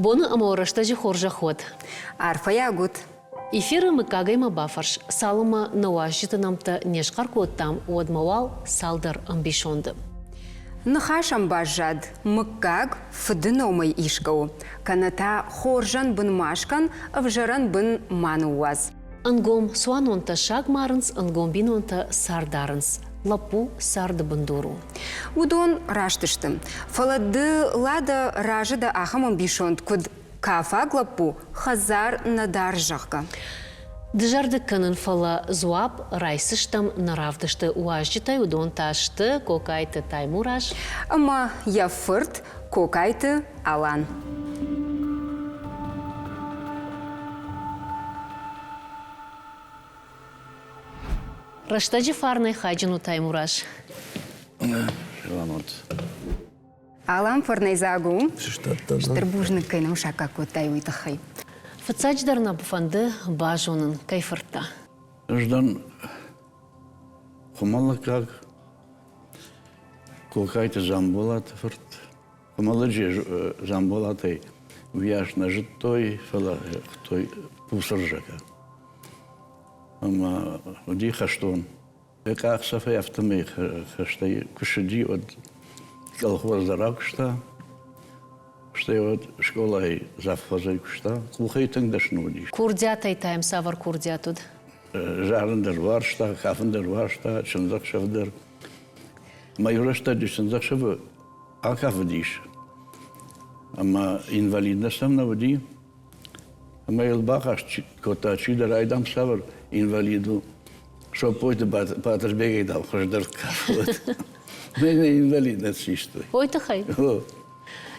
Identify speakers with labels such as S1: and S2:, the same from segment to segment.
S1: Боны амаурыштажы хоржа ход.
S2: Арфая гуд.
S1: Эфиры мыкагайма бафарш. Салыма науашыты намта нешқар коттам уадмавал салдар амбишонды.
S2: Нахашам бажад, мыккаг фыдыномай ишкау. Каната хоржан бын машкан, авжаран бын мануаз.
S1: Ангом суанонта шагмарынс, ангом бинонта сардарынс. Лапу сарды бындуру.
S2: Удон раштыштым. Фалады лада ражыда ахамам бишонд куд кафаг лапу хазар надар жаққа.
S1: Дыжарды кынын фала зуап райсыштам наравдышты уажжытай удон ташты кокайты таймураш.
S2: Ама я фырт кокайты алан.
S1: Раштажы фарнай хаджину таймураш.
S2: Алан фарнай загу.
S3: Штаттан.
S2: Штырбужны кайнам шака котай уйтахай.
S1: Фацачдарна буфанды бажонын кайфырта.
S3: Ждан хумала как кокайты замболат фырт. Хумала же замболатай вяж на житой фала той пусаржака. Ама уди хаштон. Как сафай автомей хаштай кушади от колхоз заракшта. Что вот школа и завхозай кушта. Кухай тыңдашнуди.
S1: Курдятай тайм савар курдятуд.
S3: Жарындыр варшта, хафындыр варшта, чындак шавдыр. Майорашта дюсындак шавы акафы диш. Ама инвалидностям наводи. Ама елбахаш кота чидар айдам савар инвалиду. Что пойте патрбегай дал хождар кафы. Мене инвалидность чистой.
S1: Ой-то хай.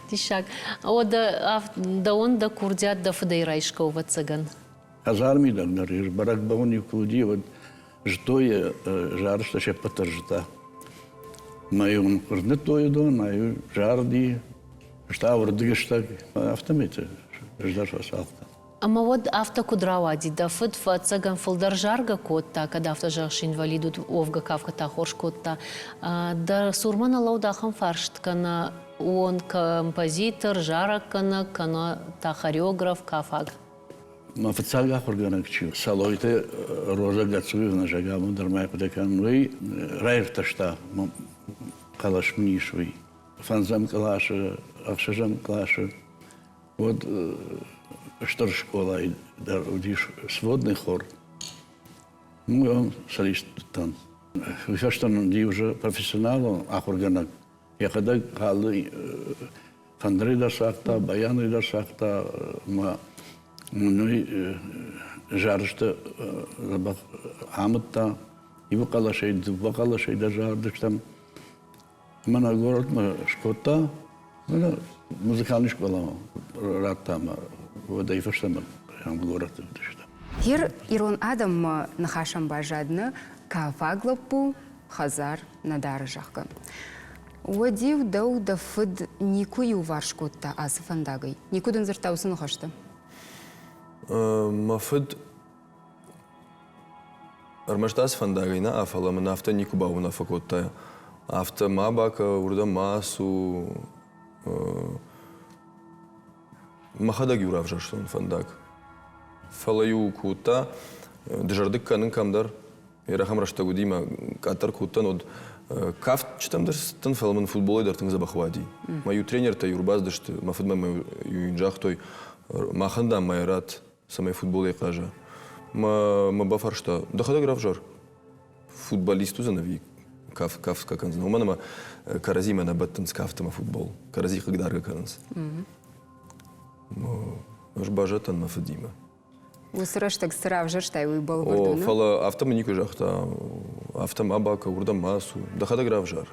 S1: Тишак. Да он да курдят да фадайрайшкова цыган.
S3: Азарми дагдар, барак бауни куди, вот жтое жар, что ще потържта. Маю он курдне тое до, маю жарди, что върдгещак, автомите, ждаш вас авто.
S1: Ама вот авто кудравади, да фыд цыган фылдар жарга котта, когда авто жаш инвалидут овга кавка та хорш котта, да сурмана лаудахам фаршткана, он композитор, жаракана, кана та хореограф, кафаг.
S3: Ма фацага хорганак чу. Салойте роза гацуевна жагаму дармай кудекан уи райрташта калаш мнишуи. Фанзам калаша, ахшажам калаша. Вот что школа и удиш сводный хор. Ну он солист там. Все что он ди уже профессионал, ахорганак. Я когда калы фандрида сахта, баянида сахта, ма ну и жарышты амытта, и вакалашайды жарды там. Мана город мы шкота, ну музыкальная школа, рад там, вот и фаштам, город что.
S2: Хир ирон адам нахашам бажадны кафаглапу хазар надар жаққа. Уадив дау да фыд никую варшкотта азы фандагай. Никудын зыртаусын хашты?
S4: Мафыд армаштас фандагайна афала мана авто никубауна факотта. Авто мабака урда масу махадаги уравжаштон фандаг. Фалаю кута дежардык канын камдар. Ерахам раштагудима катар кутан от кафт читамдар стан фалман футболой дартын забахвади. Мою тренер та юрбаз дашты мафыдма мою юинжах той маханда майрат самой футболе кажа. Ма бафаршта дахада гравжар. Футболисту занови каф как он знал. Манама карази мана баттан с кафтама футбол. Карази как дарга кананс. Аж бажатан мафадима.
S2: Усыраштак сыравжар штай уйбал
S4: О,
S2: бардуны?
S4: фала автома нику жахта, автома бака, урда масу, дахада гравжар.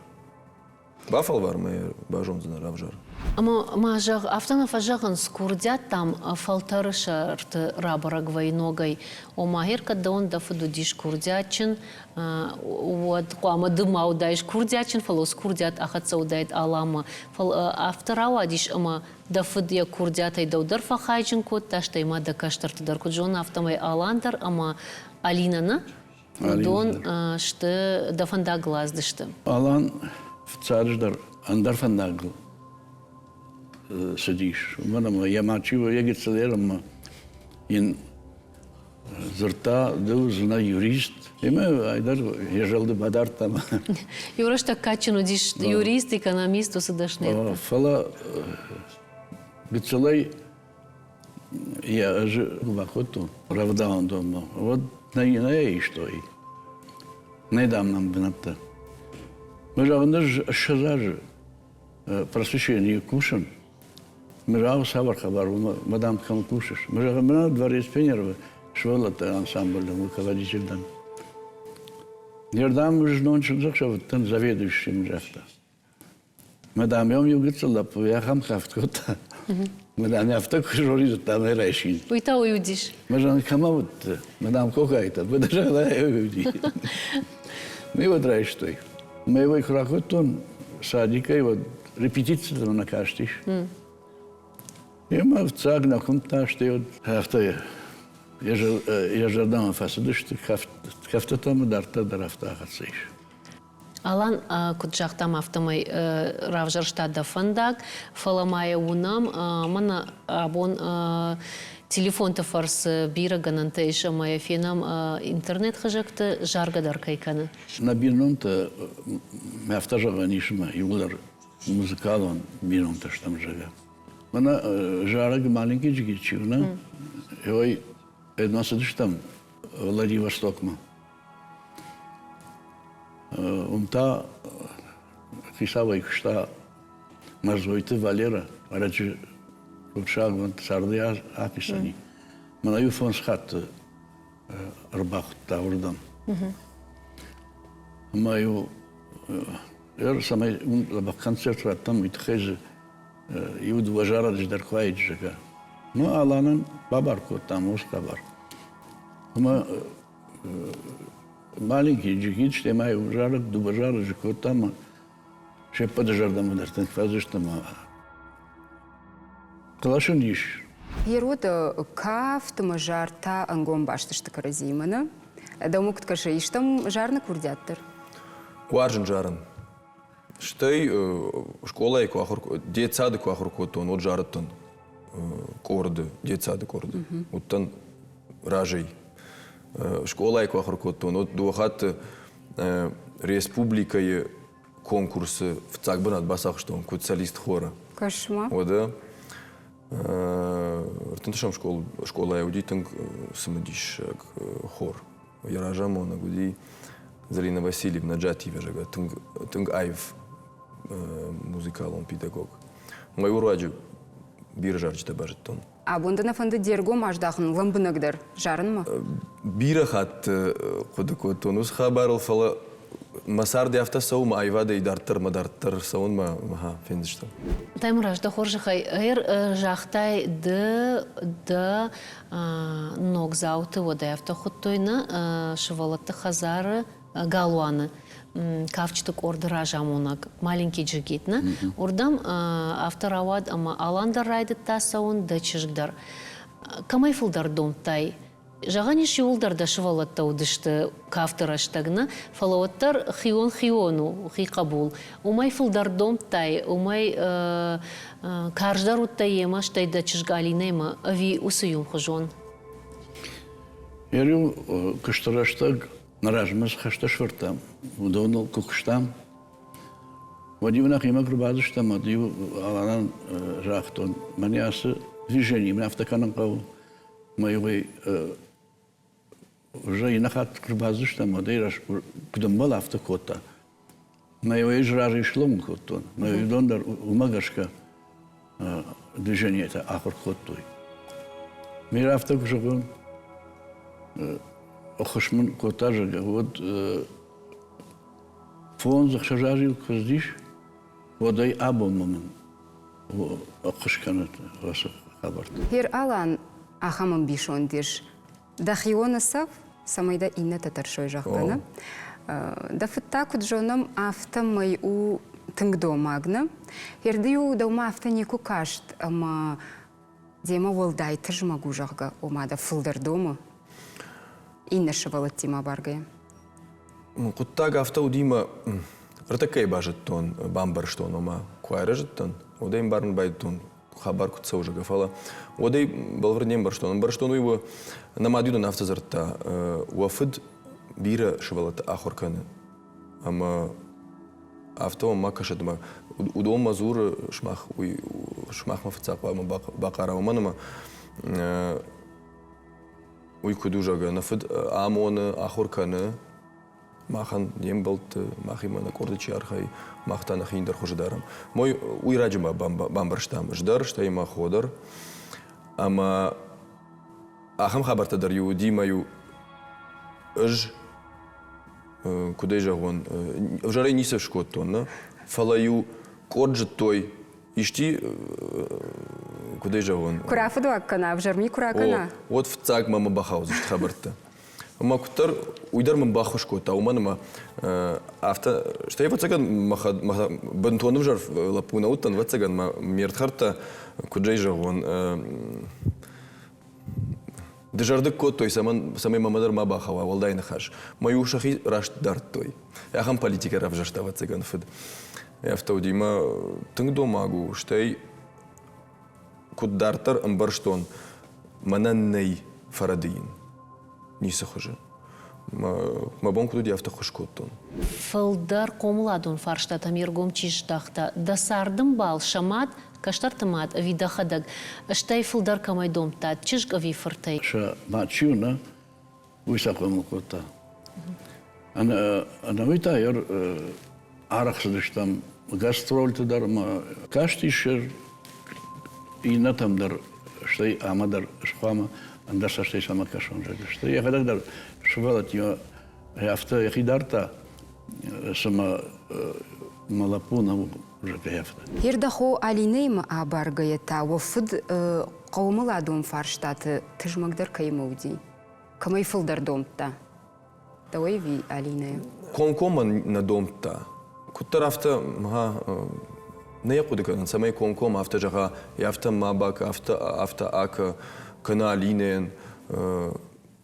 S4: Бафал var mı bajон znar ravjar?
S1: Ama majag автона фажаган скурдят там фалтарышарты рабараг войногай. О махер когда он да фуду диш курдячин, вот куама дымау дайш курдячин, фалос курдят ахатса удайт алама. Фал автарава диш ама да фудя курдятай да удар фахайчин кот, таштай ма да каштарты дар куджон автомай аландар, ама алинана, дон что да фанда глаз дышты.
S3: Alan çağrışlar andar fandagl. сидишь. Я мачу, я гицелером, ин зерта дузна юрист. И мы, айдар, я жалды бадар там.
S1: Юраш так качину диш юрист, экономист, усадашнет.
S3: Фала гицелей, я же вахоту, равдаун дома. Вот на и что и. Не дам нам бната. Мы же авандаж шазаж просвещение кушан. Мы же савар хабару, мадам кам кушаш. Мы же авандаж дворец пионеров, швалата ансамбль, руководитель дан. Нердам же нончен захшав, тан заведующий мжахта. Мадам я мне говорила, я хам хафткота. Мадам я в так журизу там и решил.
S1: Уйта уюдиш.
S3: Мы же камаут, мадам какая-то, вы даже не увидите. Мы вот решили. Мы его храхотон садика, и вот репетиция там накаштиш. И мы в цаг на кунта, что вот авто, я же дам фасаду, что хафта там ударта дарафта хациш.
S1: Алан куджахтам автомай равжарштада фандак, фаламая унам, мана абон телефон тафарс бира ганантейша моя фенам интернет хажакта жаргадар кайканы.
S3: На бирном-то автожага нишма, юлар музыкалон бирном-то что там жага. Мана жараг маленький джигичивна, и ой, односадыш там Владивостокма. Умта кисавай кшта мазойты Валера, арачи кучаг вон сарды аписани. Мана юфон схат рбах таурдам. Маю я самый лабах концерт там итхез юд важара дждархвай джага. Ну аланан бабарко там ускабар. Мы маленький джигит, что маю жарок, дубажара джико там, ще подожардам удардан фазы что ма. Калашуниш.
S2: Ерода кафт мажарта ангом баштышты каразимана. Да мукт каше иштам жарны курдяттыр.
S4: Куаржын жарын. Штай школа и куахур, детсады куахуркотон, от жарытын корды, детсады корды. Оттан ражей. Школа и куахуркотон, от дуахат республикае конкурсы в Цагбанат басах, что он кот солист хора.
S2: Кашма.
S4: Ода. Ртенташам школа аудитинг самодиш хор. Яражам он агуди Зарина Васильевна Джатива жага тынг айв музыкалон педагог. Мой ураджу бир жарчта бажыттон.
S2: А бунда фанды дерго маждахын ламбынагдар жарын ма?
S4: Бира хат кодакотон ус хабарл фала масар де авта сау ма айвада и дарттар саун ма ха фендишта.
S1: Таймураж да хоржахай эр жахтай да ногзауты вода автохоттойна швалатты хазары галуаны. Кавчтык орды ражамонак маленький джигитна. Ордам авторавад ама аландар райдыт тасаун да чыжгдар. Камай фылдар домтай. Жағаниш юлдарда шывалатта удышты кавтыраштагна, фалауаттар хиону, хикабул. Умай фылдар домтай, умай карждар уттаема, штайда чыжгалинема, ави усуюм хожон.
S3: Ярю кыштыраштаг наражмыз хашта швыртам, удонул кукштам. Вадивнах има крубазыштам, адив аланан жахтон. Манясы движение, мен автоканан каву. Майой уже и нахат крубазыштам, адираш кудамбал автокота. Майой жражи шлом коттон. Майой дондар умагашка движение это ахор коттой. Мир автокушагон охошман котажа, вот фон захшажарил коздиш, вот ай абомамен, охошканат васа хабарт.
S2: Хер алан ахамын бишон деш. Да хионасав самайда инна татаршой жахтана. Да фыттакут жонам автомай у тыңдо магна. Хердию даума автонику кашт, ама дема волдай тыжмагу жахга омада фылдар дома. Инна шывалат тима баргая.
S4: Куттага автаудима ртакай бажыттон, бамбар штон ома куайражыттон, одайм барын байдтон хабар кутса уже гафала. Одей балварнем барштон. Барштон его намадюдан автозарта уафид бира шевалата ахорканы. Ама авто макашадма удом мазур шмах мафцапа бакара уманама уй кудужага нафид амоны ахорканы махан дембалт махимана кордычи архай махтана хиндер хождарам. Мой уй раджма бамбарштам ждар штай маходар. Ама ахам хабарта дарю димаю ж куда же он в жаре не совшкот он фалаю корджет той ишти куда же он
S2: Курафыду аккана, в жарми куракана.
S4: вот в цаг мама бахауз хабарта макутар уйдар мам бахушкот а уманма авто что я подсаган махад бантону жар лапуна утан вацаган мертхарта куда же он Дежардык кот той самой мамадар мабахава валдай нахаш. Мою шахи рашт дарт той. Я хам политика равжаштава цыган фид. Я в таудима тынг домагу штай кут дартар амбарштон мананней фарадиин. Ниса хуже. Мабон куду диафта хушкоттон.
S1: Фылдар комладун фарштата миргом чиштахта. Дасардым бал шамат каштартамат видахадаг. Штай фылдар камай домта. Чижг ави фыртай.
S3: Ша мачуна уйсаком кота. Она витайер арахсдыштам гастроль тудар ма каштишер и на там дар штай амадар шхама анда штай сама кашон же. Штай я когда дар швалат я авто я хидарта сама малапуна уже кафта.
S2: Ердахо алинейма абаргаята уафид қаумыладун фарштаты тыжмагдар каймауди. Камай фылдар домта. Давай ви алинея.
S4: Конкоман на домта. Куттар авто не я куда на самой конком авто жага и авто мабак авто ака каналинен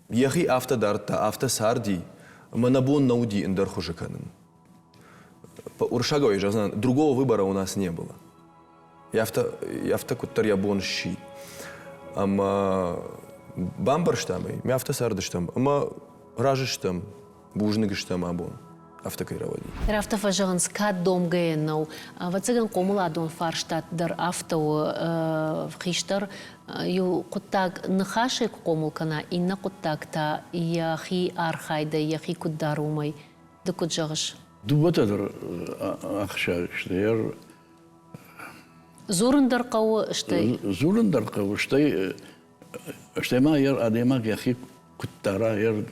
S4: яхи авто дарта авто сарди манабон науди индар хужаканен. Уршаговой же другого выбора у нас не было. Яфта куттар ябон щи. Ама бамбарштамы, мяфта сардыштам, ама ражыштам, бужныгыштам абон. Автокайравади.
S1: Рафта фажанс кад дом гейнау. Вацыган комуладун фарштат дар авто хиштар ю куттаг нахаши комулкана инна куттагта яхи архайда яхи куддарумай дыкуджагыш.
S3: Дубатадыр ахша штайер
S1: Зурындар кау штай.
S3: Зурындар кау штай ма ер адемак яхи куттара ер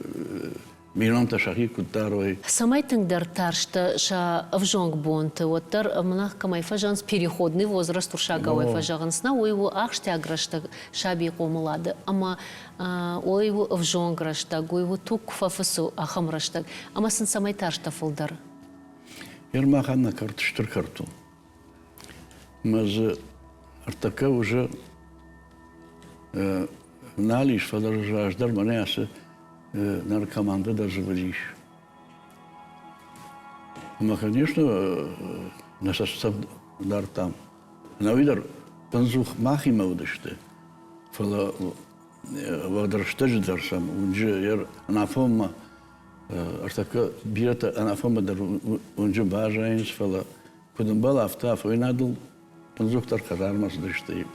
S3: миланта шахи куттарой.
S1: Самайтыңдар таршта ша авжонг бонты оттар мнах камай фажанс переходный возраст уршаговой фажагансна ойву ахште аграшта шаби комулады. Ама ойву авжонг рашта ойву тук фафасу ахамраштаг. Ама сын самай таршта фылдар.
S3: Ермаханна картыштыр карту. Маз артака уже налиш фадаржаждар манясы наркоманды даже вылишь. Но, конечно, на состав дар там. На видар панзух махи маудышты. Фала вадрштаж дарсам. Унже ер анафома артака бирата анафома дар унже бажаинс фала кудумбал афтаф ойнадыл панзух дар казармас дышты.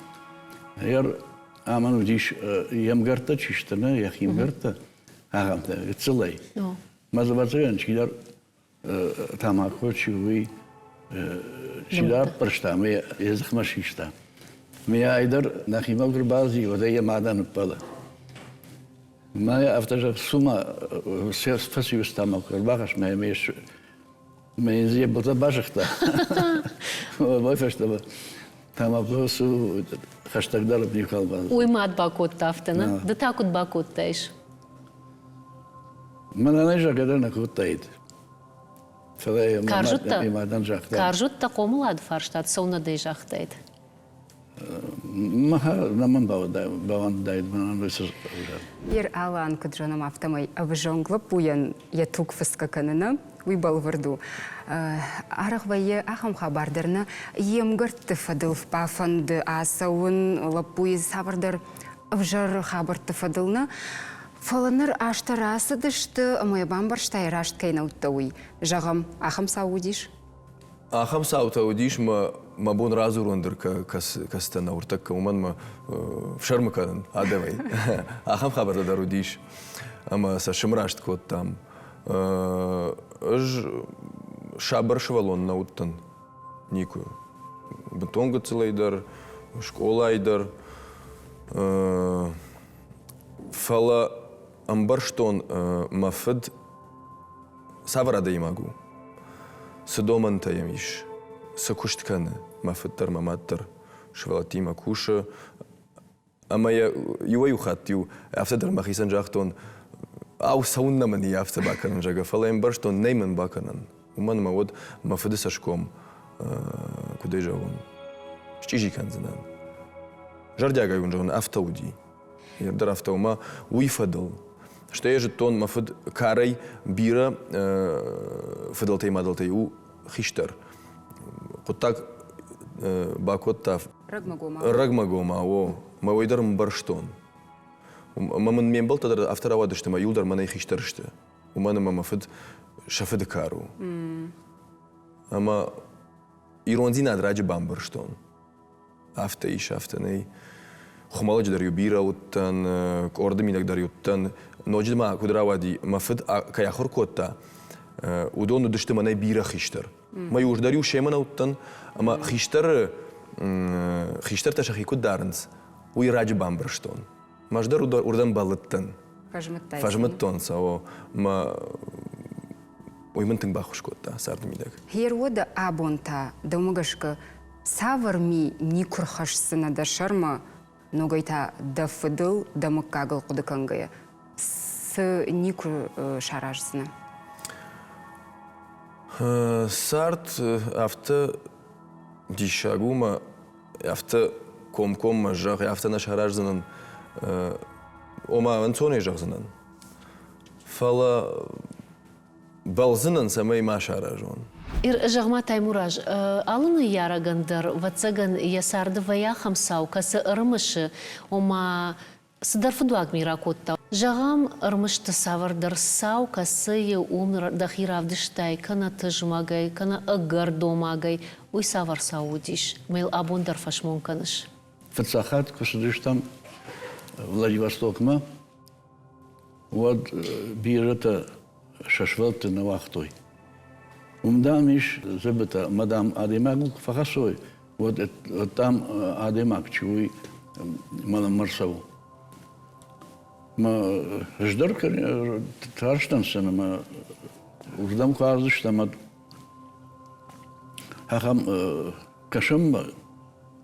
S3: Ер аман удиш ямгарта чиштана яхимгарта. Агамта, целый. Мазавацаян чидар тамако чуй чидар парштаме язык машишта. Меня айдар нахимал грбази, вот я мадан пала. Моя автожа сума все спасибо тамако грбахаш меш мензе бота башахта. Мой фештаба тамако су хаштагдар бникалба.
S1: Уймат бакот тафтана. Да такут бакот таиш.
S3: Мана найжа гадана куттайд.
S1: Каржутта комулад фарштат сауна дейжахтайд.
S3: Маха наман баван дайд манан высыз.
S2: Ер алан куджанам автомой авжонгла пуян ятук фыскаканына уйбалвырду. Арахвайы ахам хабардарны емгіртті фадыл пафанды асауын лапуй савардар вжар хабарты фадылны. Фаланыр аштарасы дышты, амайбан барштай рашт кайнауттауй. Жағам ахам саудиш?
S4: Ахам саутаудиш ма бон разу рондыр кастана уртак уман ма в шармакан адавай. Ахам хабарда дарудиш. Ама са шимрашт кот там. Ыж шабар швалон науттан никую. Бетонга целайдар, школа айдар. Фала амбарштон мафд саврада и могу. Сдоманта ямиш. Сакуштканы. Мафдтар маматтар. Швалати макуша. Ама я юхаттю. Афтадар махисан жахтон. Ау саунна мани афта баканан жага. Фала амбарштон нейман баканан. Уман мавод мафды сашком. Куда жагон? Штижи канзанан. Жардяга юнжон автауди. Ярдар автаума уйфадал. Что я же тон мафд карай бира фадалтей мадалтей у хиштар. Вот так бакоттав. Рагмагома о мавойдар мбарштон. Маман мембал тадар авторавады что ма юлдар мана хиштаршты. У мана мафд шафед кару. Ама иронзина драджи бамбарштон. Авто и шафтаней. Хумалач дарью бира уттан, ордаминак дарью уттан. Ноджидма кудравади мафд каяхор котта. Удону дышты манай бира хиштар. Ма юж дарью шемана уттан, ама хиштар ташахи куд дарнс. Уй раджи бамбарштон. Маждар урдан балыттан. Фажматтон сао. Ма уймантын бахуш котта сардамидак.
S2: Херода абонта дамагашка саварми никурхашсына да шарма. Ногайта да фыдыл да маккагыл кудыкангая. С нику шаражсына.
S4: Сарт авто дишагума авто комком жах авто на шаражсынан ома антоне жахсынан. Фала балзынан самай ма шаражон.
S1: Ир жағма Таймураж, алыны ярагандыр, ватсаган ясарды ваяхам сау, касы ырмышы, ома сыдар фудуаг миракотта. Жағам ырмышты савардар сау, касы е умыр дахиравдыштай, кана тыжмагай, кана ыгар домагай, уй савар сау диш, мейл абондар фашмон каныш.
S3: Фацахат, кусудыш там Владивостокма, вот бирата шашвелты на вахтой. Умдамиш забыта мадам Адемагу фахасой. Вот там Адемаг чуй малам Марсаву. Ма ждорка тарштансана ма урдам казыш там хахам кашам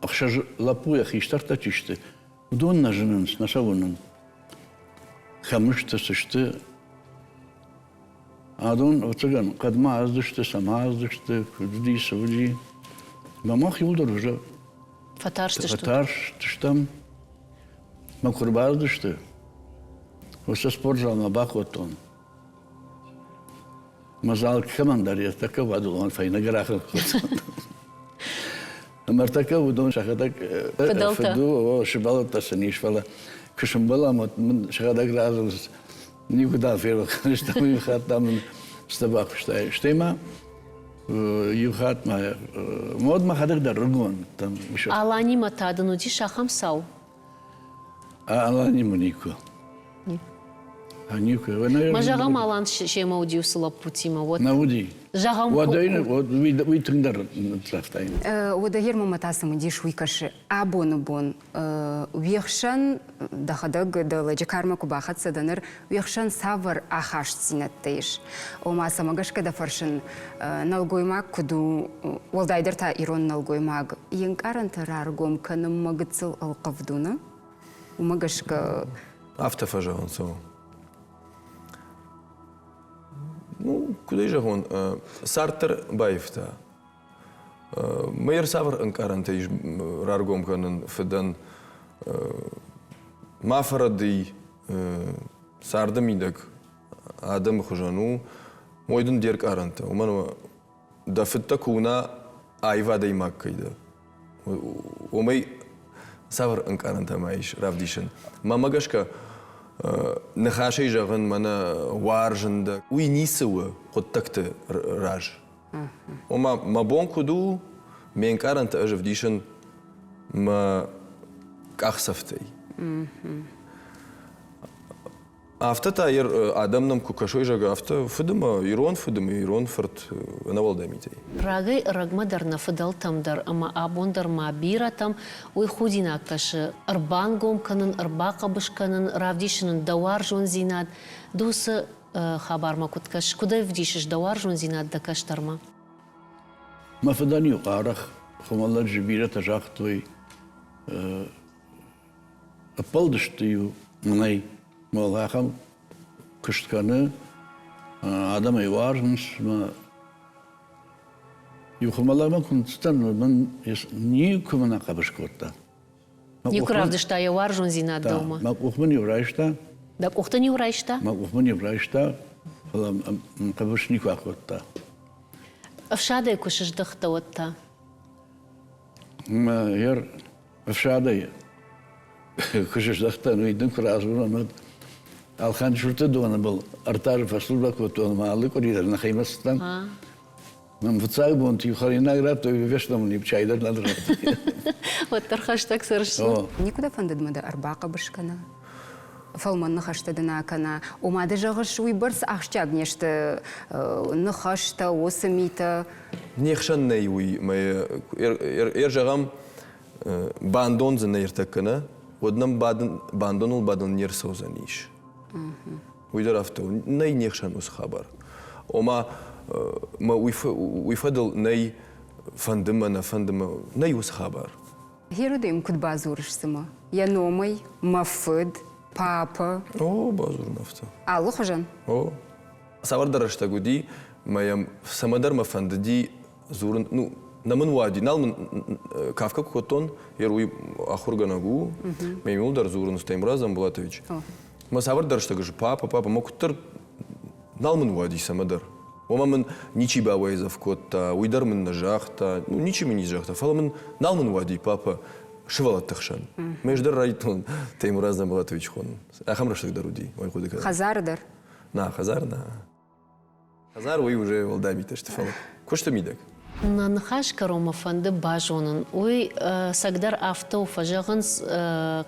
S3: ахшаж лапуя хиштарта чиште. Удон нажынын снашавунын. Хамышта сышты. Адон отсаган кадма аздышты, сама аздышты, кудди савди. Мамах юлдар уже.
S1: Фатаршты что?
S3: Фатаршты там. Макурба аздышты. Оса спортзал на бакотон. Мазал командар я така вадул, он файна граха. Мартака удон шахатак. Феду, шибала тасаниш фала. Кушамбала мот шахатак разус. Никуда ферл, что мы хат там с табак штема, юхат ма, мод махадак даргон там еще.
S1: Алани матадану ди шахам сау.
S3: Алани мунику. Анику.
S1: Мажагам алан шема удиусла путима вот.
S3: Науди.
S1: Жагам.
S3: Вот дайна, вот ви триндар трафтайн.
S2: Ода герма матасам диш уйкаши абону бон. Уйхшан дахадаг да ладжакарма кубахат саданыр уйхшан савар ахаш синаттайш. Ома самагашка да фаршин налгоймак куду волдайдер та ирон налгоймак. Янкаран тараргом каным магыцыл алқавдуна. Умагашка.
S4: Автофажа он сау. Ну, куда же он? Сартер Баевта. Мейер савр анкаранте иж раргом канен федан мафарадый сардамидак адам хужану Мойдун дерк аранта. Уманама дафытта куна айва даймак кайда. Омай савар анк аранта маиш равдишен. Мамагашка нахашей жаган мана варжында. Уй нисуа хоттакты раж. Ома мабон куду мен аранта ажавдишен ма кахсафтей. Автата ер адамнам кукашой жага авто фыдыма ирон фырт навалдамитей.
S1: Рагай рагмадар на фыдал тамдар, ама абондар ма бира там, уй худина каши, арбангом канын, арбакабыш канын, равдишинын давар жон зинад, дусы хабарма куткаш, куда вдишиш давар жон зинад да каштарма?
S3: ما فداني وقارخ خم الله جبيرة تجاختوي أبلدشتيو مني ملاخم كشتكانه آدم يوارنش ما يخم الله ما كنت استنى من نيكو من أقابش كوتا
S1: Юкравдышта явар жон зинад дома.
S3: ما أخمني ورايشتا
S1: Да кухта не урайшта?
S3: ما أخمني ورايشتا فلا مقابش نيكو أخوتا
S1: Авшадай кушиш дыхта отта.
S3: ما ير أفشادي كشش دختا نويدن كرازونا نود الخان شرطة دونا بل أرتار فصل بكوتون مالك وريدر نخيمستان من فتساق بونتي يخلينا غرات ويفشنا مني بشايدر ندرات
S1: Вот тархаштак сыршла.
S2: Никуда фандадмада арбака башкана. Фалман нахаштадына кана. Умады жағыш уйбырс ақшчаг нешті нахашта, осымита.
S4: Нехшан ней уй, эр жағам бандон зына ертаккана, однам бандонул бадын нерсау заниш. Уйдар авту, ней нехшан ус хабар. Ома ма уйфадыл ней фандыма, ней ус хабар.
S2: Херудым куд базурышсыма. Яномай, мафыд, папа.
S4: О, базур нафта.
S2: Алло хожан.
S4: О, савардарашта гуди, моям самадар мафандади зурн, ну, намын вади, налмын кавка кутон, еруй ахурганагу, мемилдар зурн Стаймураз Амбулатович. Ма савардарашта гуди, папа, мокуттар налмын вади самадар. Омамын ничи бавайзав котта, уйдармын на жахта, ну, ничи ми не жахта, фаламын налмын вади, папа, шывалат тахшан. Междар райтон Стаймураз Амбулатович хон. Ахамраштак даруди, ой худыка.
S2: Хазардар.
S4: На, Хазар, на. Хазар, ой, уже волдами то, что фал. Кошта мидак.
S1: На нахаш карома фанды бажонын. Ой, сагдар авто фажагынс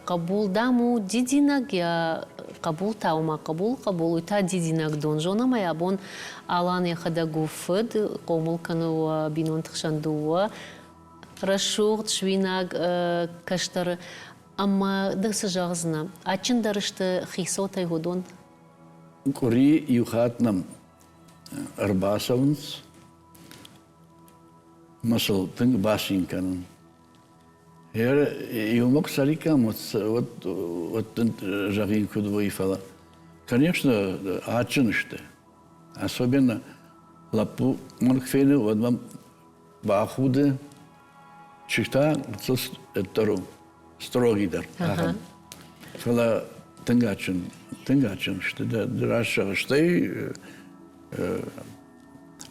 S1: кабул даму дидинаг я кабул таума кабул уйта дидинаг донжона мая бон алан яхада гуфыд комул кану бинон тхшандуа рашугт швинаг каштар amma dăsă jazna. Acin darıştı xisota yudon.
S3: Kuri yuhatnam arbasavns masal tâng basin kanın. Her юмок сарикам вот жагин кудвой фала. Конечно, ачынышты. Особенно лапу моркфены вот вам бахуды чихта цус эттору. Строгий дар. Фала тынгачин, что да драша, что и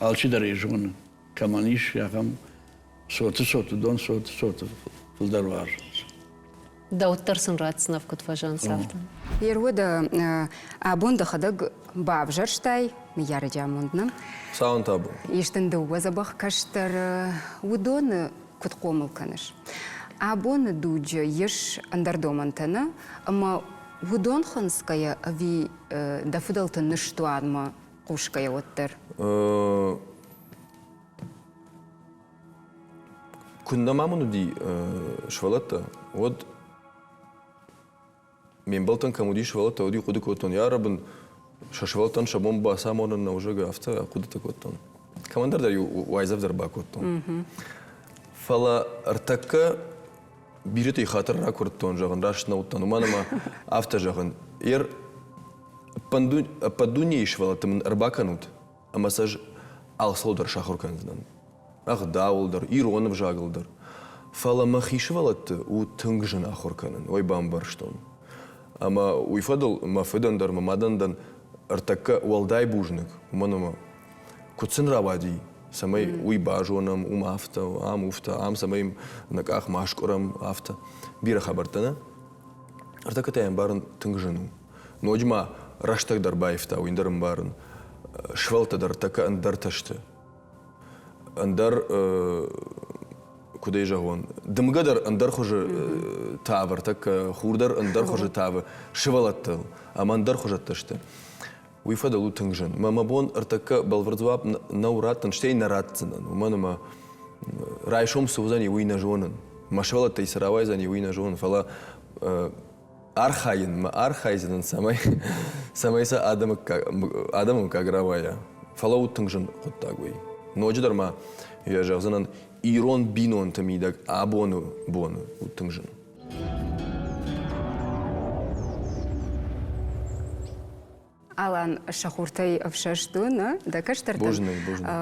S3: алчидари жон каманиш ягам соту дон соту фулдарвар.
S1: Да уттарсын ратсынав кутважан сафтан.
S2: Ервода абонда хадаг бабжарштай, мияра джамундна.
S4: Саун табу.
S2: Иштенде уазабах каштар удон куткомыл каныш. Абон дуджа еш андардомантана, ама удон ханская ви дафудалтын ныштуадма кушкая оттар.
S4: Кунда мамуну ди швалата, вот мен балтан камуди швалата, оди куды котон. Я рабын шашвалтан шабомба самонын на уже гафта, куды ты котон. Командар дар уайзав дарба котон. Фала артакка бирете хатыр ракуртон жагын рашна уттан. Уманама авта жагын. Ер падуни швалатымын арбаканут, амасаж алсолдар шахурканздан. Ах даулдар, иронов жагылдар. Фала махишвалатты у тынгжын ахурканын, ой бамбарштон. Ама уйфадыл мафыдандар, мамадандан артакка уалдай бужник. Уманама كتسن روادي سماي وي باجونم أفتا أم سماي نكاح ماشكرم أفتا بير خبرتنا ارتكت بارن تنجنو نوجما رشتك دربايفتا ويندرم بارن شفلت در تكا اندر تشت اندر كودي جاون دمقدر اندر خج تاور تك خوردر اندر خج تاور شفلت اما اندر خج تشت ويفضلوا تنجن ما بون ارتكا بالفرزواب نورات تنشتي نراتزنن ومنما رايشوم سوزاني وينا جونن ما شفلت تيسراوي زاني وينا جون فلا أرخاين ما أرخايزن سمايسا آدم كاغراوايا فلو تنجن قطاقوي نوجدر ما يجازنن إيرون بينون تميدك أبونو بونو تنجن
S2: Алан шахуртай авшаштуна, да каштартан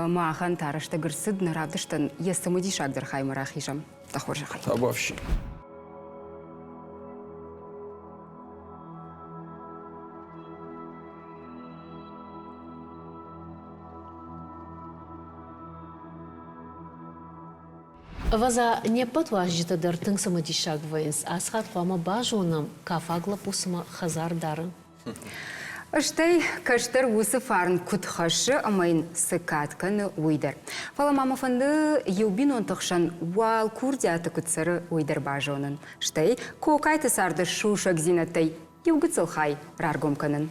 S2: маахан тарашта гырсыд наравдыштан естамуди шагдыр хаймарахишам тахоржа хай.
S4: Табавши.
S1: Ваза не потважжита дар тың самади шагвайнс, асхат хуама бажунам кафагла пусама хазар дарын.
S2: Аштай каштар усы фарн кутхашы амайн сыкатканы уйдар. Фала мама фанды юбин онтықшан уал курдиаты кутсары уйдар бажонын. Штай кокайты сарды шушак зинатай югыцылхай раргомканын.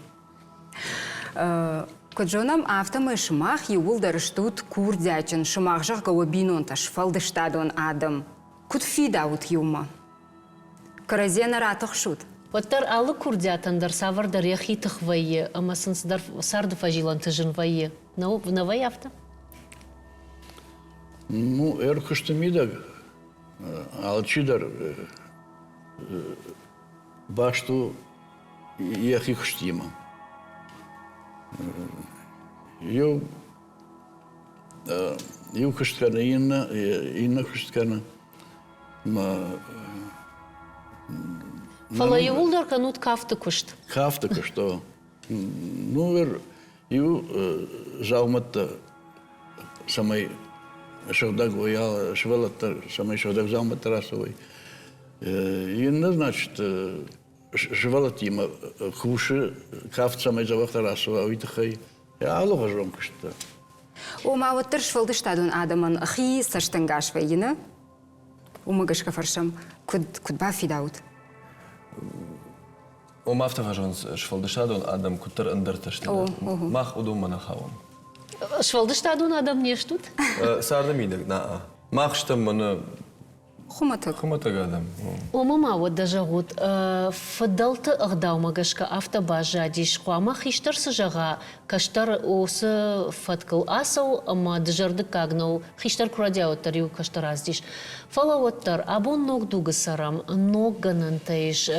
S2: Каджонам автомы шмах юлдар штут курдячын шмах жақ гауабин онташ фалдыштадон адам. Кутфидаут юма. Каразена ратық шут.
S1: Оттар алы курдятан дар савар дар яхи тахвайе, амасынс дар сарды фажилан тыжын вайе. На вай авто?
S3: Ну, эрхыштымидаг, алчидар башту яхи хыштима. Ю хышткана инна хышткана.
S1: Фала юлдар канут кафты кушт.
S3: Кафты кушто. Ну, ю жалматта самай шавдаг воял, швелатта самай шавдаг жалматта расовой. Инна, значит, швелатима хуши кафт самай завахта расова, уйтахай. Я алло жом кушта.
S2: Ома вот тырш фалдыштадун адаман хи саштангаш вайина. Умагашка фаршам куд бафидаут.
S4: Афта важон швалдыштадун адам кутар эндер таштина. Мах удум манахавон.
S1: Швалдыштадун адам не штут?
S4: Сардамидек, на. Мах штам мана Хуматаг адам.
S1: Мама вот даже вот фадалты агдау магашка автобажа диш хуама хиштар сажага каштар осы фаткал асау ама дежарды кагнау хиштар курадяу тарю каштар аздиш. Фалаваттар абон ног дуга сарам ног ганантаиш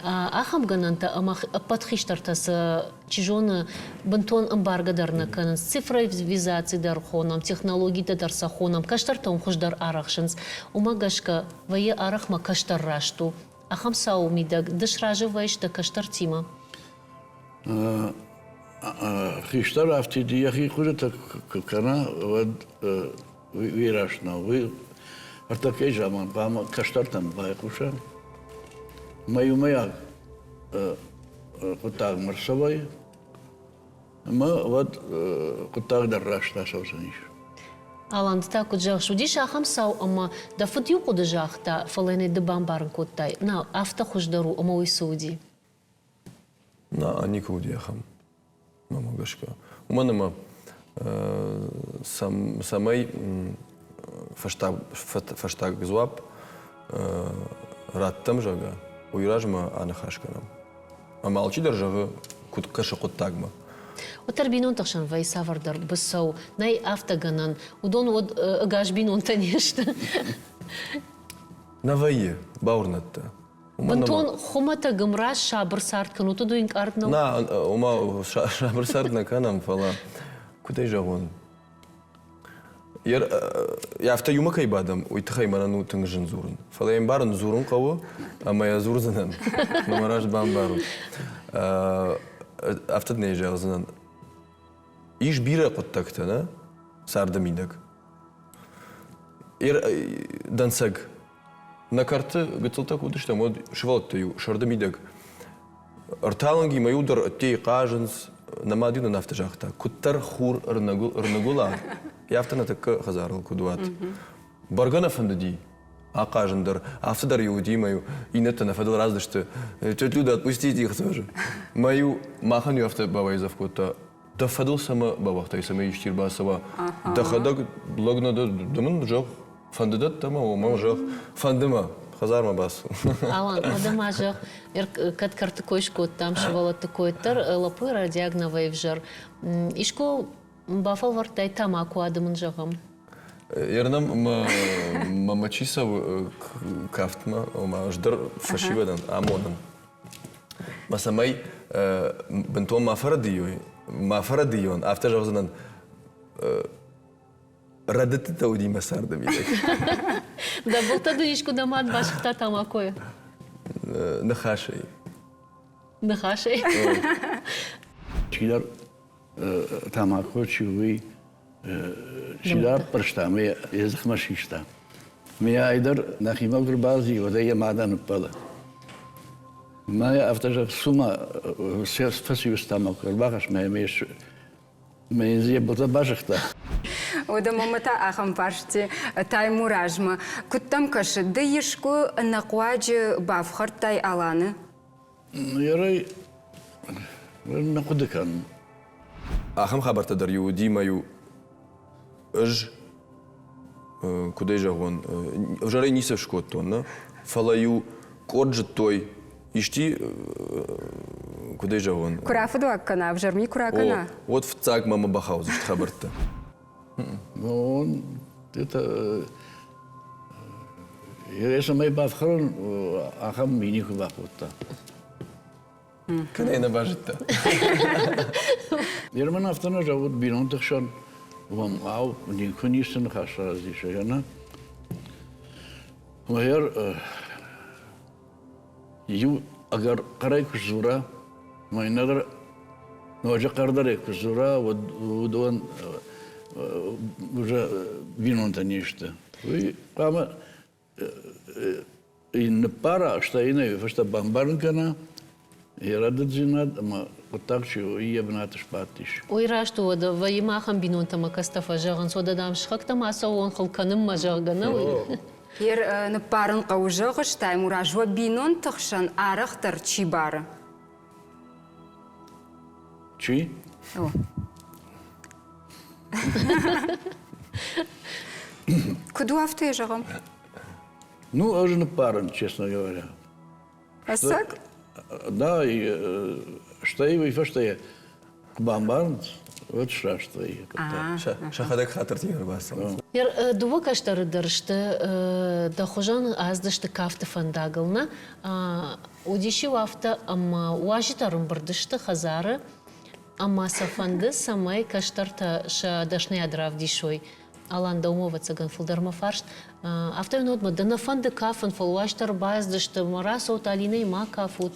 S1: ахам гананта ама пат хиштартасы чижона бантон эмбаргадарна канан цифровизации дар хонам технологии дар сахонам каштар том хуждар арахшинс умагашка вае арахма каштар рашту ахам сау мидаг дышражы вайш да каштар тима
S3: Хиштар автиди яхи хужата кана вад вирашна вы артакей жаман бама каштартан байкуша маю маяк кутаг марсовой мы вот кутаг даррашта созаниш
S1: Аландта куджах шудиш ахам сау ама да футю кудажахта фалене дебам барн куттай на авто хуждару ама уй суди
S4: На аникуди ахам мама гашка уманама самай фаштаг зуап раттам жага уйражма анахашканам амалчи державы каша куттагма
S1: Отар бинон тахшан вай савардар бысау най автоганан удон вот гаш бинон танешта
S4: Навае баурнатта
S1: Бантон хумата гамраш шабр сарт кануто дуин картнал
S4: На ума шабр сарт на канам фала кудай жагон Я авто юма кайбадам уйтхай марану тынгжин зурун фала им барын зурун каву ама я зурзанан номараш бамбару автод не жагзанан Иш бира куттакта, на? сарда мидак. Дансаг. На карте гыцылта кудышта мод швалтаю шарда мидак. Арталанги маюдар тей каженс намадина нафта жахта. Куттар хур рнагула. Яфтана так хазарл кудуат. Баргана фандади. А кажендар, автодар иуди мою, и нетто нафадал раздашты. Чуть люди отпустите их тоже. Мою маханю авто баба из авкота. Да фадал сама бабахта и сама ищир басова. Да хадак блогна да дамын жох. Фандадат тама ома жох. Фандема. Хазарма басу.
S1: Алан, одама жох. Кад карты койшко там шевала такой тар лапы радиагновый вжар. Ишко бафал вартай там аку адамын жохам.
S4: Ернам мамачиса кафтма, ома ждар фашивадан, амодан. Масамай бентон мафарадион, автожавзанан радеты тауди масарда бидек.
S1: Да был таду ишку дамат башхта там акое.
S4: Нахашей.
S1: Нахашей.
S3: Чилар там аку чуй Шилар парштаме язык машишта. Меня айдар нахима гурбази водая мадан пала. Моя автожак сума все фасиустама гурбахаш меш мензе бота башахта.
S2: Ода мамата ахам паршти таймуражма. Куттам каш дыешку накуаджи бафхартай аланы.
S3: Ярай накудыкан.
S4: Ахам хабарта дар иуди маю Аж куда же он? В жаре не совшкот он, фалаю корджет той, ишти куда же он?
S2: Курафаду аккана, в жарми куракана.
S4: Вот в цак мама бахауза, что хабарта.
S3: Ну он это я сам и бавхрон, ахам миних бахута.
S4: Когда я набажит-то?
S3: Ерман автона живут бинон тахшон. Вам ау, не конечен хаша разрешена. Мэр ю агар карай кузура, мой надр, но же кардаре кузура, вот он уже винон-то нечто. Вы прямо и не пара, что и не, что бомбарнкана, и радат зинат, ама вот так что и ебнат шпатиш.
S1: Ой, рашту вода, ваимахам бинунтама кастафа жаган, сода дам шхакта маса он халканым мажагана.
S2: Ер на парын қаужығы таймуражва бинон тықшан арықтыр чибары.
S3: Чи?
S2: О. Куду авто ежағам?
S3: Ну, уже на парен, честно говоря.
S2: Асак?
S3: Да, и что и что я бомбард, вот что я.
S4: Шахадак хатар тигр басал.
S1: Ер дува каштары дырышты, да хожан аздышты кафты фандагална, удиши вафта, ама уажитарым бардышты хазары, ама сафанды самай каштарта ша дашны адрав дишой. Аланда умоваться ган фулдарма фаршт. Автор нотма да на фанды кафан фалуаштар баздышты мараса от алина и ма кафут.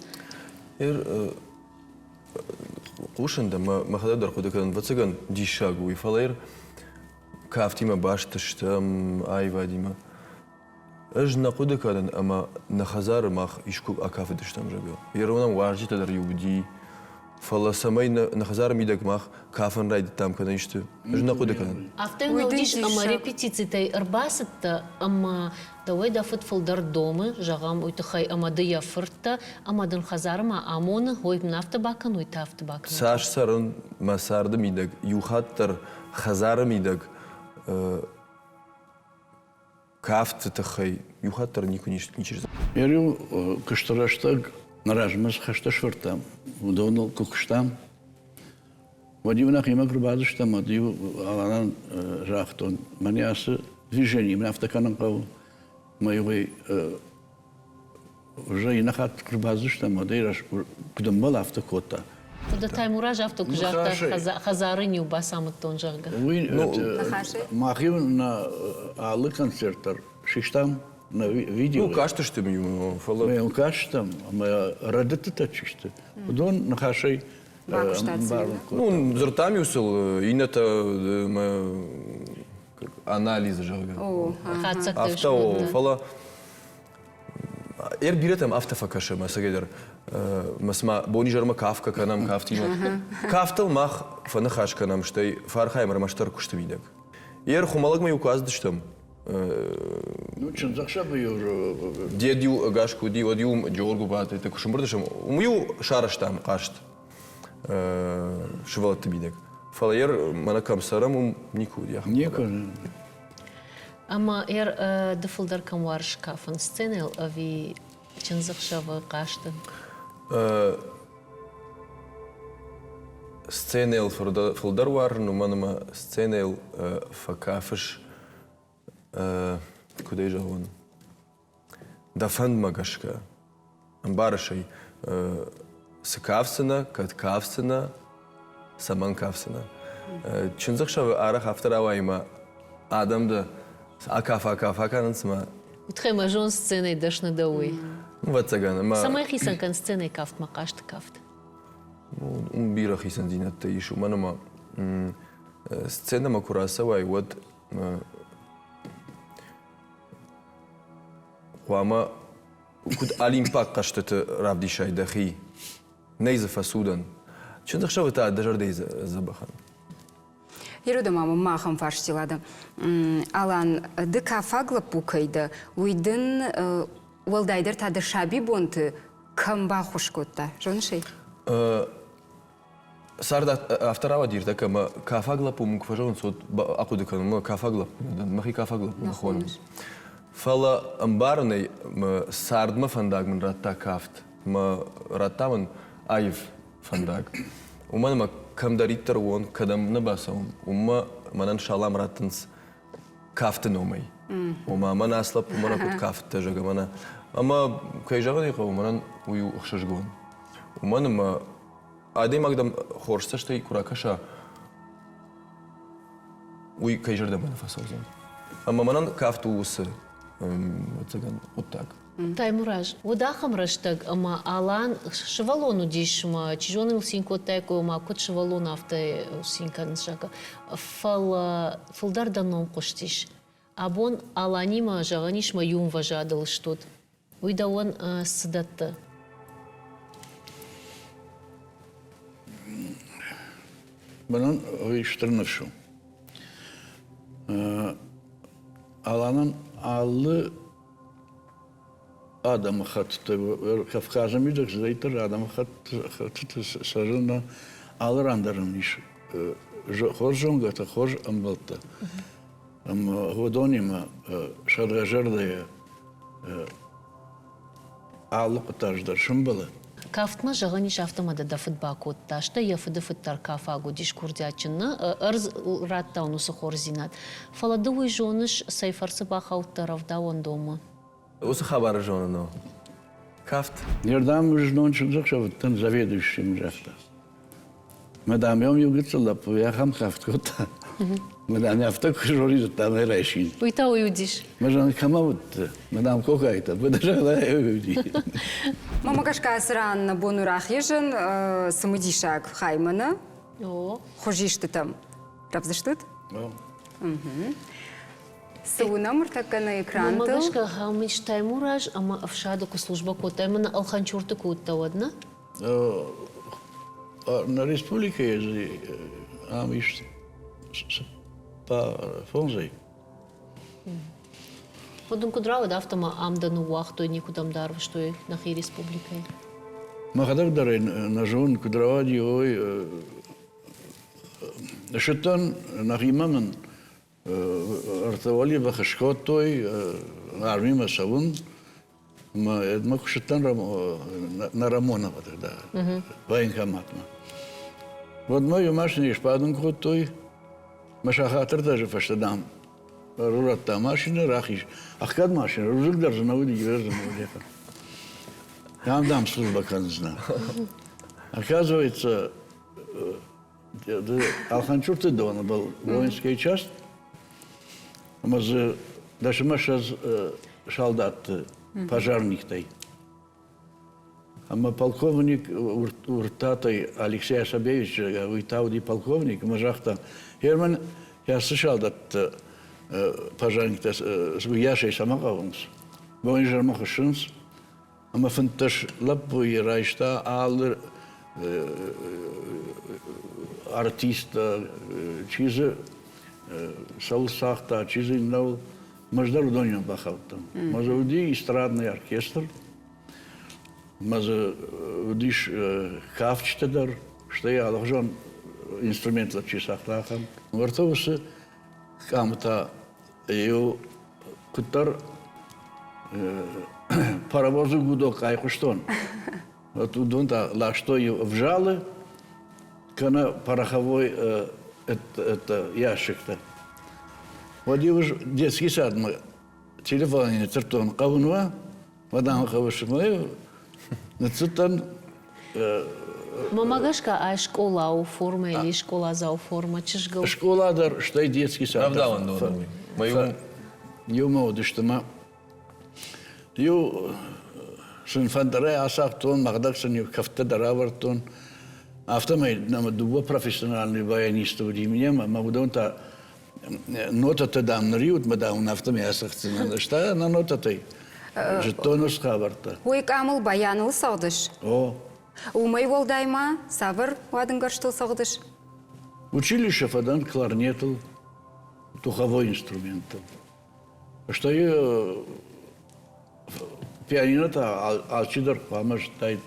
S4: Кушанда махадар худакан вацаган дишагу и фалаир кафтима башташтам айвадима. Аж на худакан ама на хазар мах ишку акафдыштам жагал. Еронам важита дар юди. Фала самай на хазар мидак мах кафан райд там когда ишты. Аж на худакан.
S1: Автор нодиш ама репетиции тай арбасатта ама давай да футфул дар дома жагам уйтахай ама да яфырта ама дан хазарма амона хойб нафта бакан уйта афта бакан.
S4: Саш саран масарда мидак юхаттар хазар мидак кафт тахай юхаттар никуниш ничего.
S3: Ерю каштараштаг наражмас хашташвартам. Удонал кукштам. Вадивнах има грубадыштам, адив аланан жахтон. Манясы движение, нафтаканан кау. Мои уже и нахат грубадыштам, адираш кудамбал автокота.
S1: Да таймураж авто кужахта хазары не убасамы тон жага.
S3: Махив на алы концертар. Шиштам на видео.
S4: Ну, кажется, что мы фала.
S3: Мы кажется, мы радиты тачишты. Удон нахашей
S4: Ну, зртами усыл, инета анализ жағы. Авто, фала. Биретем автофакашы, масагедер. Масма, бони жарма кафка канам кафтима. Кафтал мах фаны хаш канам, штай фархаймар маштар кушты видек. Хумалак май указды штам.
S3: Ну, чын зақша бы уже...
S4: Дедю гашку, дедю джоргу баты, так шумбырдышам. Умью шараштам кашт. Шывалатты видек. Фала мана камсарам нику дияқ.
S3: Нику.
S1: Ама дефулдар камвар шкафан сценел, ави чын зақша вы кашты?
S4: Сценел фулдар вар, но манама сценел факафыш куда же он? Дафанд магашка. Амбарашай сыкавсына, каткавсына, саманкавсына. Чынзықшавы арах авторавайма адамды акафа-канансыма.
S1: Утхайма жон сценой дашны дауи.
S4: Вот цагана.
S1: Самай хисан кан сценой кафт макашты кафт.
S4: Бира хисан динатта ишу. Манама сцена макурасавай вот Хуама куд алимпак каштыты равдишай дахи. Нейза фасудан. Чынзықшавы та дажардей забахан.
S2: Ируда мама махам фарштилады. Алан ды кафагла пукайды. Уйдын уалдайдыр тады шаби бонты камба хушкотта. Жоншей?
S4: Сарда авторава дирта кама кафагла пумк фажон сот акуды канма кафагла. Махи кафагла пумхон. Фала амбарный сардма фандаг мен ратта кафт. Ма раттамын айв фандаг. Уманма камдариттар он кадам набасаум. Ума манан шалам раттынс кафты номай. Ума мана аслап умана кут кафты жага мана. Ама кай жага дейқа уманан ую ұқшыжгон. Уманыма адей магдам хоршса штай куракаша уй кай жерда мана фасаузан. Ама манан кафты уысы. Вот так.
S1: Таймураж, удахам раштаг, ама алан шевалону дишма, чижон илсинко тайко, ама кот шевалон авто синкан шака. Фалдар даном коштиш. Абон аланима жаганишма юм важадал штот. Уйда он сдатта.
S3: Банан ойштырнышу. Аланын аллы адамы хатты, Кавказым үйдік зайтыр, адамы хатты сажына алыр андарым иш. Хор жоңгата, хор амбалта. Годонима шаргажардая аллы пытаждар шымбалы.
S1: Кафтма жаганиш автомада да футбаку ташта, я футар кафагу дишкурдячынна, арз ратта онусы хорзинат. Фаладовый жоныш сайфарсы бахауттарав да он дома.
S4: Осы хабары жоны, но. Кафт.
S3: Нердам жнон чынзақ шавыттан заведующим жақта. Мадам ям югыцылап, я хам кафт кота. Мадам яфта кужори там решин.
S1: Уйта уюдиш.
S3: Мажан камавут, мадам какая-то, подожала уюди.
S2: Мама кашка асран бонурах ежен самудишак хаймана. Хожишты там. Правда что? Сауна муртака на экран.
S1: Мама кашка хамич таймураж, ама авшадаку служба кота, именно алханчурты кота одна?
S3: На республике есть амиш по фонзей.
S1: Подум кудрава да автома амдану уахто никудам дарва, что и нахи республикой.
S3: Махадак дарай на жон кудравади ой шатан нахимаман артавали бахашкот той армима савун ма эдмак шатан на Рамонова тогда военкоматма. Вот мою машину шпадун кот той машахатыр даже фаштадам. Руратта машина рахиш. Ахкад машина, рузык даже на улице грязно уехал. Я дам служба канзна. Оказывается, Алханчурты дона был воинский часть. Мы даже маша солдат пожарник тай. Ама полковник уртатой Алексей Асабевич, уйтауди полковник, мажахта. Герман, я слышал, что пожалуйста, яшей самоговнс. Бойнжер махашинс. Ама фанташ лапу и райшта, аллер артиста, чизы саусахта, чизы нау, маждар удоньям бахалтам. Мазауди эстрадный оркестр. Маза удиш кафчтедар, что я алахжон инструмент лачи сахтахам. Вартовсы камта ю кутар паровозу гудок айхуштон. Вот удон-то ла что ю вжалы, кана пороховой это ящик-то. Вот и уж детский сад мы телефон не тертон кавунва, вода кавушмаю. Нацитан
S1: Мамагашка, а школа у формы или школа за у формы? Чешгал?
S3: школа дар, что и детский сад.
S4: Правда, он думает. Мою...
S3: Ю молодыштыма. Ю синфандаре асахтон, магдаксан ю кафте даравартон. Автомай нам дуба профессиональный баянист в Римне, магдон-то нота-то дам нариут, мадам автомай асахтын. Что на нота-то? Жетонус хабарта.
S2: Ой, камыл баяныл сағдыш.
S3: О.
S2: Умай волдайма, сабыр уадыңгар что сағдыш.
S3: Училище фадан кларнетл, духовой инструмент. Что я пианино-то алчидар помощь дает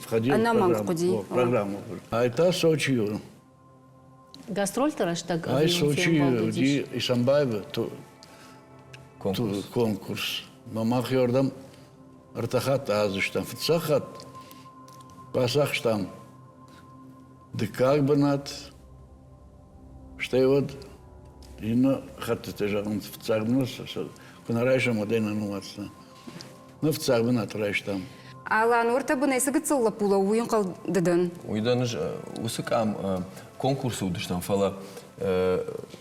S3: входил в программу. А это Сочи.
S1: Гастроль тараштаг?
S3: А Сочи, ди Исамбаева, конкурс. Мамах йордам артахат азыштам, фцахат, пасахштам, декарбонат, что и вот, и на хатте жагун фцагнус, кунарайша модена нуатсна. Ну фцагнат райштам.
S2: Алан орта бұнай сығыцылла пула уйын қалдыдын.
S4: Уйданыш усыкам конкурсы удыштам фала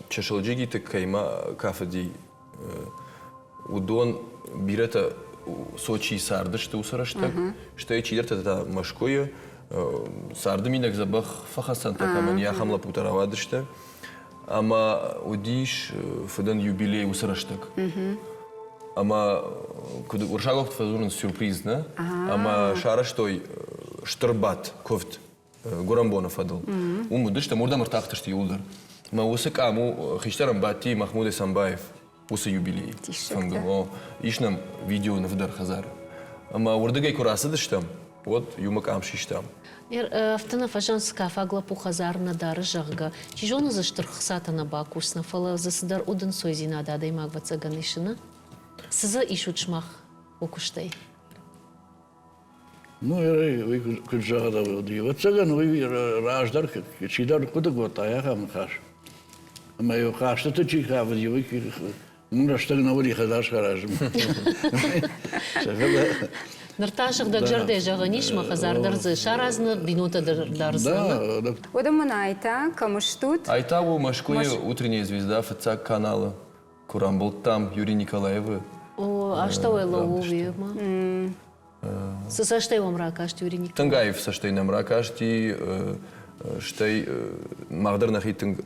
S4: чешалджиги ты кайма кафеди удон бирета Сочи сардыш ты усараштак, что и чидерта это машкое сарды минак забах фахасан такаман я хамла путаравадышта, ама удиш фадан юбилей усараштак. Ама куда уршагов фазурн сюрприз, на? Ама шара штой штрбат кофт Гурамбона фадал. Умудыш там урдам артахтышты юлдар. Ма усыкаму хиштарам бати Махмуд Исамбаев. Усы юбилей. Фангал. Ишнам видео на вдар хазар. Ама урдагай курасыдыштам. Вот юмакам шиштам.
S1: Автона фажанс кафагла по хазар на дар жагга. Чижона за штырхсата на бакус на фала за садар уден сойзина да имагва цаганишина. Сыза ишучмах окуштай.
S3: Ну, вы куджада води. Вот цаган вы раждар, чидар куда гота я хамхаш. Ама ю хаш то чиха води вы ну что на води хазар шаражм.
S1: Нарташах да джарде жаганишма хазар дарзы шаразны динота дарзы.
S3: Да.
S2: Одамын айта, камыштут.
S4: Айтаву машкуе утренняя звезда ФЦАК канала. Курамболтам Юрий Николаевы.
S1: О, а что вы ловили, ма? Со что вам ракашти, Юрий Николаевич?
S4: Тангаев со что нам ракашти, что Махдар нахитинг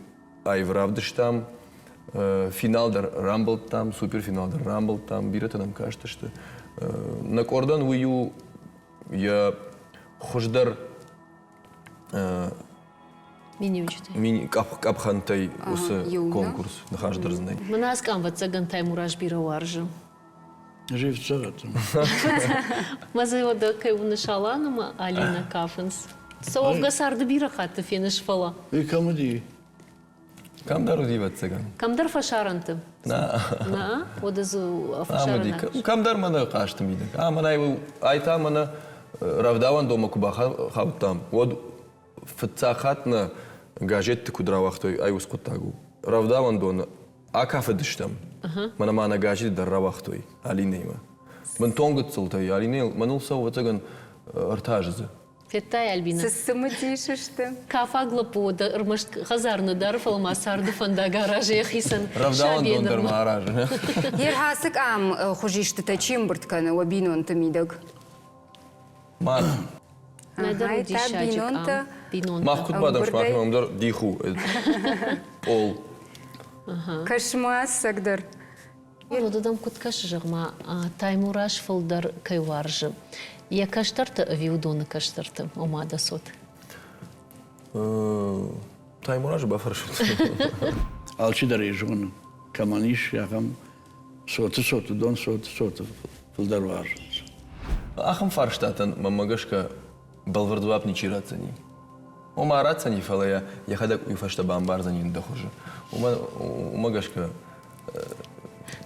S4: айвравдыштам, финал дар рамбл там, суперфинал дар рамбл там, бирета нам кажется, что на кордан вую я хождар
S1: Мини учите.
S4: мини капхантай усы конкурс на хождар знай.
S1: Манаскам вот цагантай мураш бира варжу.
S3: Живцат.
S1: Мазай вот кай унышаланама Алина Кафенс. Совга сарды бира хатты фенеш фала.
S3: И комедии.
S4: Камдар удиват цаган.
S1: Камдар фашаранты. На, вот из фашарана.
S4: Камдар мана каштым иди. А мана айта мана равдаван дома кубаха хавтам. Вот фцахатна газетты кудравахтой айус коттагу. Равдаван дона акафедыштам. Мана газет дарравахтой алинейма. Мен тонгутсылтай алинейл манылса вот цаган артажызы.
S1: Феттай Альбина.
S2: Сысымы дейшішті.
S1: Кафагла пода, ырмышт хазарны дарфал масарды фанда гаражы яхисан.
S4: Равдаван дондар маражы.
S2: Ер хасык ам хожишты та чимбыртканы обину антымидык.
S4: Мат.
S1: Найдар
S2: Ага,
S1: удишачик,
S2: та бинонта.
S1: бинонта.
S4: Махкут бадам
S2: Амбурдай.
S4: шмахим амдар диху. Ол.
S2: Кашмас сагдар.
S1: Рододам куткаш жагма таймураш фылдар кайваржы. Я каштарты виудоны каштарты омада сот.
S4: Таймураж бафаршут.
S3: Alçıdır ejun. Kamaniş yakam. Sotu don sotu fıldar var.
S4: Ахам фарштатан мамагашка балвардуап не чирацани. Ома рацани фалая я хадак уйфашта бамбарзани дахужа. Умагашка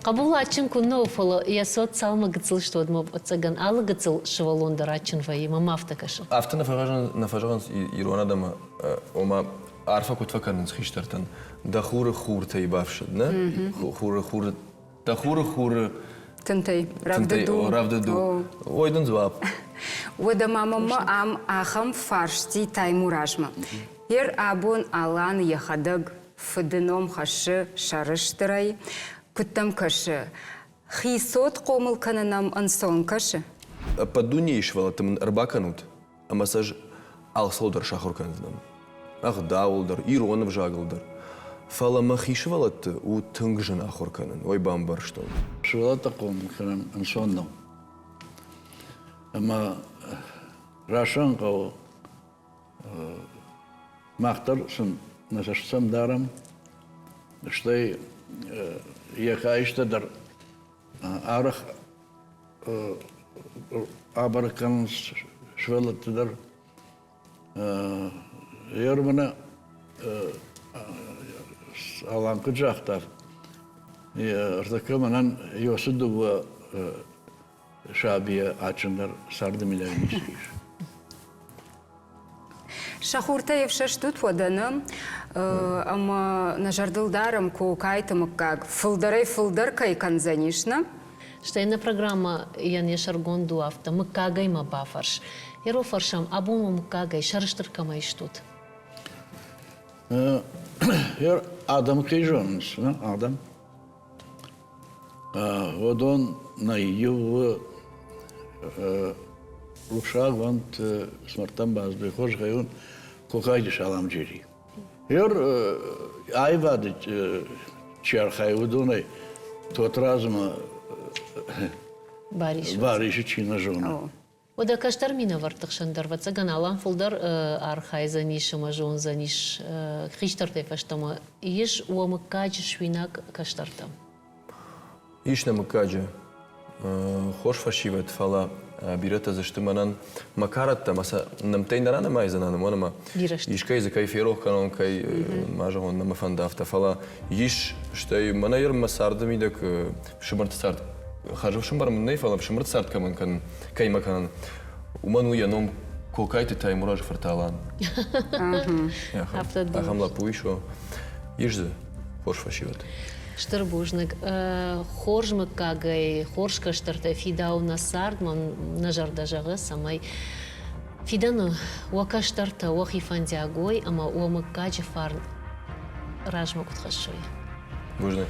S1: Кабула ачын кунна уфала я сот салма гыцыл что дмо цаган алы гыцыл шывалондар ачын ваи мамафта кашы.
S4: Афта нафажаган иронадама ома арфа кутфакарнын схиштартан дахуры хурта и бавшад, не? Хуры дахуры хуры
S2: Тынтай, равдаду.
S4: равдаду. Ойдын звап.
S2: Ода мамама ам ахам фаршти таймуражма. Ер абун алан яхадаг фыдыном хашы шарыштырай. Күттам кашы. Хисот комыл кананам ансон кашы.
S4: Падуне ишвала тымын арбаканут, а массаж алсолдар шахурканзнам. Ах даулдар, иронов жагылдар. Фала махишвалат у тынгжын ахурканын. Ой бамбар что.
S3: Şurada takım kanım ansonno. Ama Raşan kav maktar sun nasasam daram. İşte yakayıştadır. Arık abarkan şvelatıdır. Yormana alan kıcaktar. Артакыманан йосыды ва шабия ачындар сарды милявниш.
S2: Шахуртаев шаштут воданым, ама нажардылдарым ко кайтымык как фылдар кайканзанишна.
S1: Штайна программа ян яшаргон дуафта мыкагай ма бафарш. Еро фаршам абума мыкагай шарыштыр камай штут.
S3: Йор адам кейжонс, адам. Водон на юв лушаг вант смартан базбе хош гайун кокайдиш аламжири. Йор айвади чархай водонай тот разма
S1: Бариш.
S3: бариши чина жона.
S1: Ода каштар мина вартық шандар вацаган алан фулдар архай заниш мажон заниш хиштартай фаштама еш уамыккач швинак каштартам.
S4: Ишна мыкаджа. Хош фашивет фала бирета заштыманан макаратта маса намтейн дарана майзанана монама. Ишка языкай ферох канон кай мажон нама фандафта фала иш штай манайр масардами дак шимарт сарт. Хажав шимар мной фала шимарт сарт каман кан кай маканан. Уману я ном кокайте таймураж фарталан. Ахам лапуишо. Ишзе хош фашивет.
S1: Штырбужник. Хорж мыккагай, хорж каштартай фидау насардман нажардажағы самай. Фиданы уакаштарта уахифандиагой, ама уамыккаджи фар ражма кутхашой.
S4: Бужны.